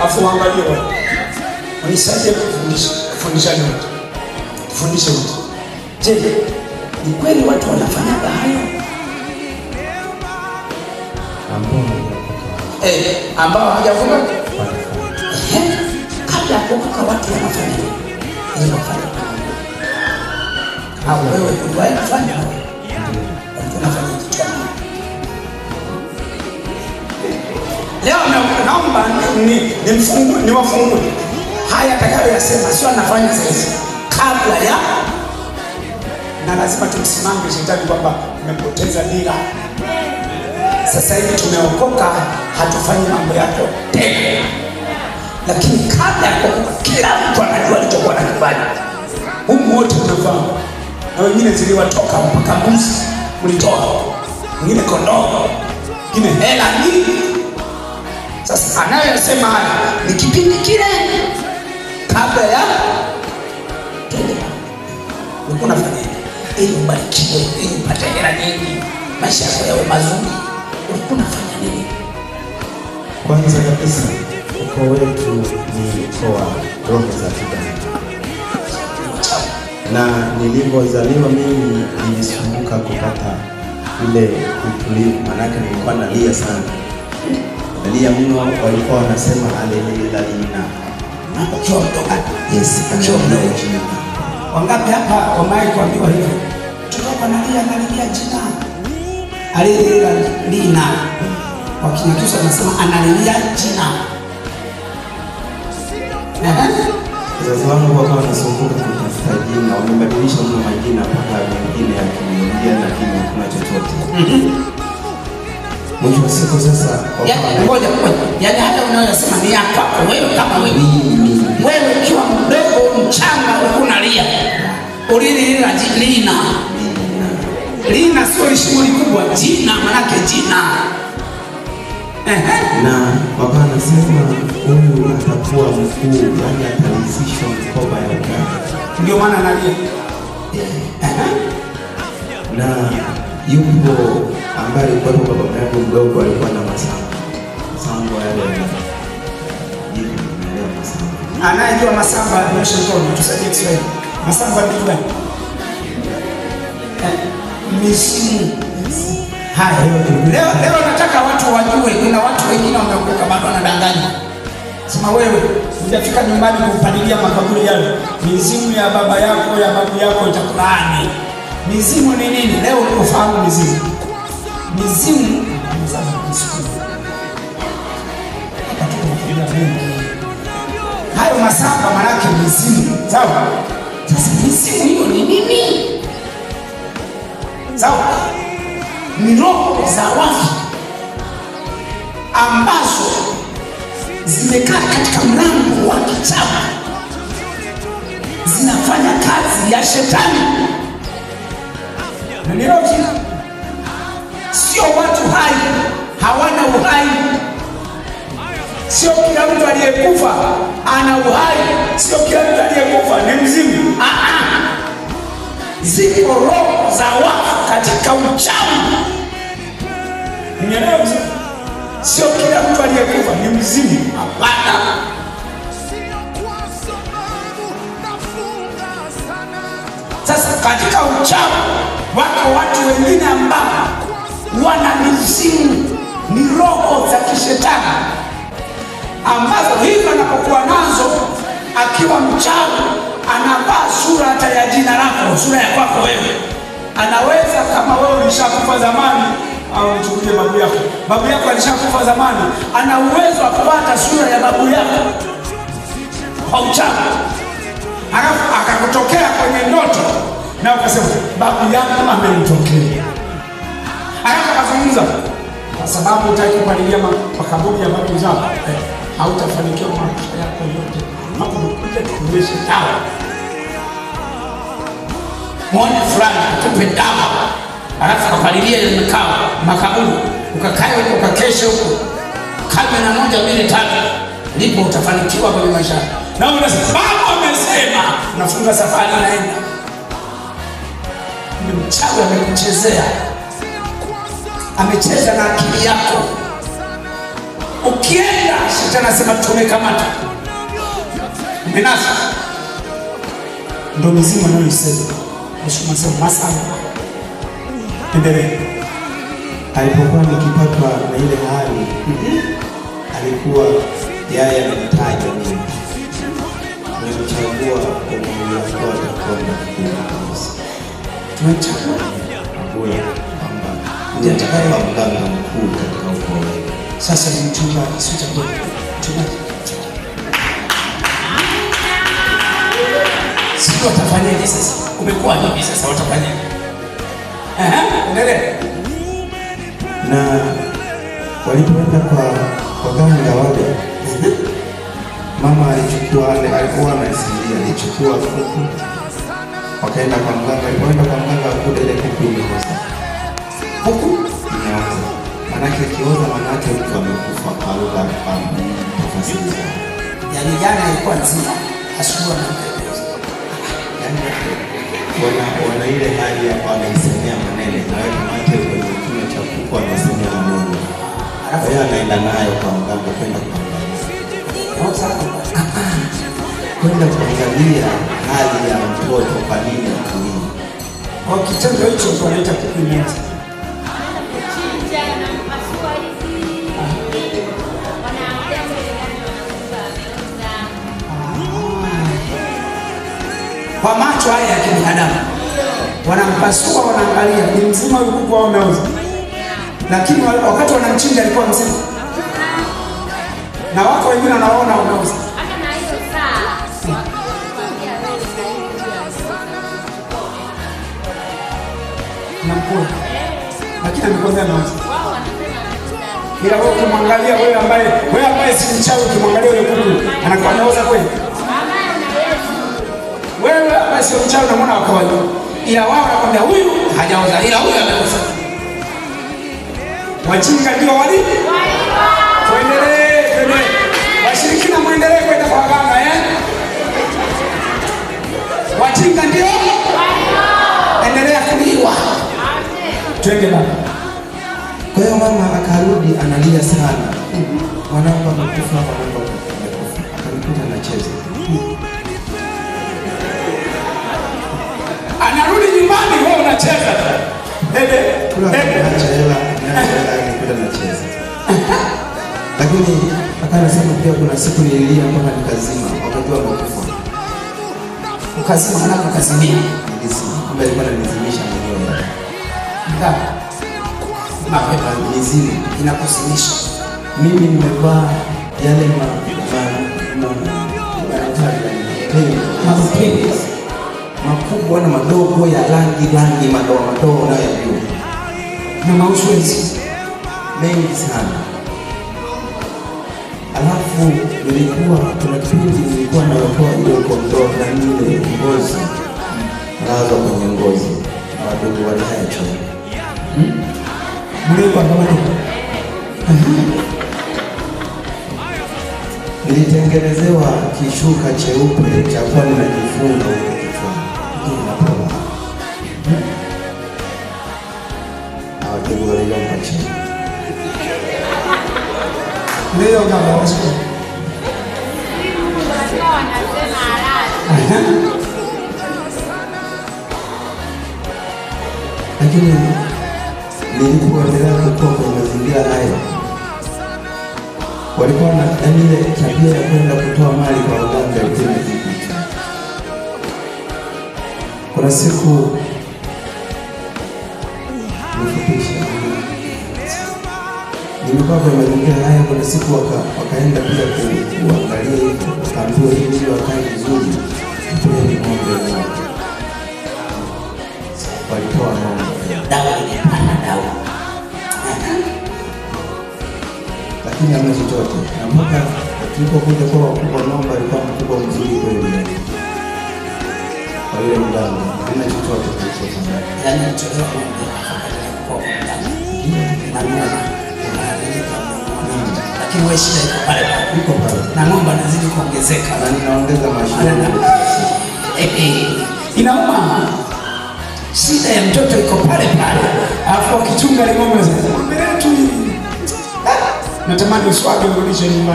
Afu angalie wewe. Unisaidie kufundisha wote. Fundisha wote. Je, ni kweli watu wanafanya hayo? Ambao hawajavuka? Kabla kuvuka watu wanafanya nini? Wanafanya. Au wewe uliwahi kufanya? Unafanya kitu gani? Leo naomba niwafungue haya atakayoyasema, sio anafanya sasa kabla ya, na lazima tumsimame shetani kwamba umepoteza dira. Sasa hivi tumeokoka, hatufanyi mambo yako tena, lakini kabla ya kuokoka kila mtu anajua alichokuwa anakifanya. Humu wote mnafahamu, na wengine ziliwatoka mpaka mbuzi mlitoa, wengine kondoo, wengine hela nyingi. Sasa anayosema haya ni kipindi kile kabla ya twende. Ulikuwa unafanya ili ubarikiwe, ili upate hela nyingi, maisha yako yawe mazuri. Ulikuwa unafanya nini? Kwanza kabisa, ukoo wetu ni ukoo wa roho za kidani, na nilipozaliwa mimi nilisumbuka kupata ile utulivu, manake nilikuwa nalia sana. Nalia mno, walikuwa wanasema alelelina. Ukiwa mdogo? Yes, ukiwa mdogo. Wangapi hapa wamewahi kuambiwa hivyo? Tutoka nalia jina. Alelelina. Wakinyakyusa wanasema analilia jina. Wazazi wangu wakawa wanasumbuka kutafuta jina, wamebadilisha majina mpaka mengine yakiingia, lakini hakuna chochote. Mwisho wa siku sasa, ngoja. Yaani hata unayosema ni hapa wewe kama wewe ukiwa mdogo mchanga unalia. Ulililia jina. Lina sio shughuli kubwa, jina manake jina. Na baba anasema huyu atakuwa mkuu, yani ataanzisha mkoba ya uganga. Ndio maana analia. Na yupo ambaye alikuwa baba yangu mdogo, alikuwa na masamba yale. Anayejua masamba nyosha mkono tusaidie Kiswahili. Masamba ni kitu gani? Misimu. Haya, leo nataka watu wajue, kuna watu wengine wameokoka bado wanadanganya. Sema wewe hujafika nyumbani kupalilia makaburi yale. Mizimu ya baba yako ya babu yako itakulaani. Mizimu ni nini? Leo unafahamu mizimu. Mizimu hayo masamba manake mizimu. Sawa? Sasa mizimu hiyo ni nini? Sawa? Ni roho za wafu ambazo zimekaa katika mlango wa kichawi, zinafanya kazi ya shetani. Naniroji, sio watu hai, hawana uhai. Sio kila mtu aliyekufa ana uhai, sio kila mtu aliyekufa ni mzimu. Ziko roho za wafu katika uchawi. Nielewa vizuri? Sio kila mtu aliyekufa ni mzimu. Hapana. Sasa katika uchawi wako watu wengine ambao wana mizimu, ni roho za kishetani ambazo hivi anapokuwa nazo akiwa mchawi anavaa sura hata ya jina lako, sura ya kwako wewe. Anaweza kama wewe ulishakufa zamani, au nichukulie babu yako alishakufa zamani, ana uwezo wa kupata sura ya babu yako kwa uchawi. Halafu akakutokea kwenye ndoto na ukasema babu yangu amenitokea. Halafu akazungumza, kwa sababu hutaki kupalilia makaburi ya babu zako, hautafanikiwa maisha yako yote. Hapo ukuja tukuonyeshe dawa. Mwone fulani akupe dawa. Halafu akapalilia ile makaburi, ukakae huko, ukakeshe huko kama na 1 2 3, ndipo utafanikiwa kwenye maisha. Na unasema baba amesema, unafunga safari naenda. Ni mchawi amekuchezea, amecheza na akili yako. Ukienda shetani anasema tumekamata. Umenasa. Ndio mizimu anayosema. Mheshimiwa sema masana. Endelee. Alipokuwa nikipatwa na ile hali, alikuwa yeye ananitaja mimi. Nimechagua kumwambia kwamba kanisa. Tumechagua kula kwamba ndiye atakayewa mganga mkuu katika ukoo wetu. Sasa ni mchungaji, sio chakula. Mchungaji. Sio watafanyaje sasa? Umekuwa hivi sasa watafanyaje? Endelee. Na walipoenda kwa ganga wale, mama alikuwa anasimulia, alichukua kuku, wakaenda kwa mganga. Alipoenda kwa mganga akuda ile kuku imeoza. Kuku imeoza. Manake kioza manake mtu amekufa kwa lugha ya tafasiri. Yaani jana ilikuwa nzima, asubuhi na mapema. Yaani wana ile hali ya wanaisemea maneno, na mate kwenye kinywa cha kuku anasemea maneno. Kwa hiyo anaenda nayo kwa mganga kwenda kwenda kuangalia hali ya mtoto kwa nini atuii. Kwa kitendo hicho tunaita kupimia. Kwa macho haya ya kibinadamu wanampasua, wanaangalia ni mzima ulikuwa umeoza, lakini wakati wanamchinja alikuwa mzima, na wako wengine wanaona umeoza. Namkula lakini amekwambia umeoza. Ila wewe ukimwangalia, wewe ambaye si mchawi, ukimwangalia yule kuku anakuwa ameoza kweli. Wewe basi mchawi unamwona wa kawaida, ila wao wanakwambia huyu hajaoza, ila huyu ameoza. Wajinga ndio wali. Tuendelee. Washirikina muendelee kwenda kwa waganga Wajinga ndio endelea kuliwa. Twende baba. Kwa hiyo mama akarudi analia sana. Mwanangu amekufa, mwanangu amekufa. Akanikuta anacheza. Anarudi nyumbani, wewe unacheza. Acha hela, nikuta anacheza. Lakini akanasema pia kuna siku nililia mpaka nikazima, wakajua amekufa. Ukazima mwanangu kazimia. Kumbe alikuwa ananizimisha mwenyewe. Mapema mizimu inakusimisha. Mimi nimevaa yale mapeni makubwa na madogo ya rangi madogo unayojua, na mauswezi mengi sana. Alafu kuna kipindi nilikuwa naotoa ile kondoo na ile ngozi nazo kwenye ngozi na wadogo wanayacho mlikuwa kama nilitengenezewa kishuka cheupe cha kuwa ninajifunga huko kichwani. Ninapoa hawateguwa leo macho leo kama wasio lakini nilipoendelea kukua kwenye mazingira hayo, walikuwa na ile tabia ya kwenda kutoa mali kwa waganga ili kujikuta. Kuna siku nilikuwa kwenye mazingira haya, kuna siku wakaenda pia kuangalia hivyo, wakaambiwa hivi wakae vizuri, pia ni ng'ombe walitoa ng'ombe dawa lakini hamna chochote. Na mpaka tulipokuja kwa wakubwa, ng'ombe alikuwa mkubwa mzuri kweli, kwa yule mganga hamna chochote kilichofanya. Yaani chochote kwa mganga lakini wewe shida iko pale na ng'ombe anazidi kuongezeka na ninaongeza mashine. Inauma. Shida ya mtoto iko pale, alafu akichunga ile ng'ombe sasa mbele tu. Natamani uswage urudishe nyumbani.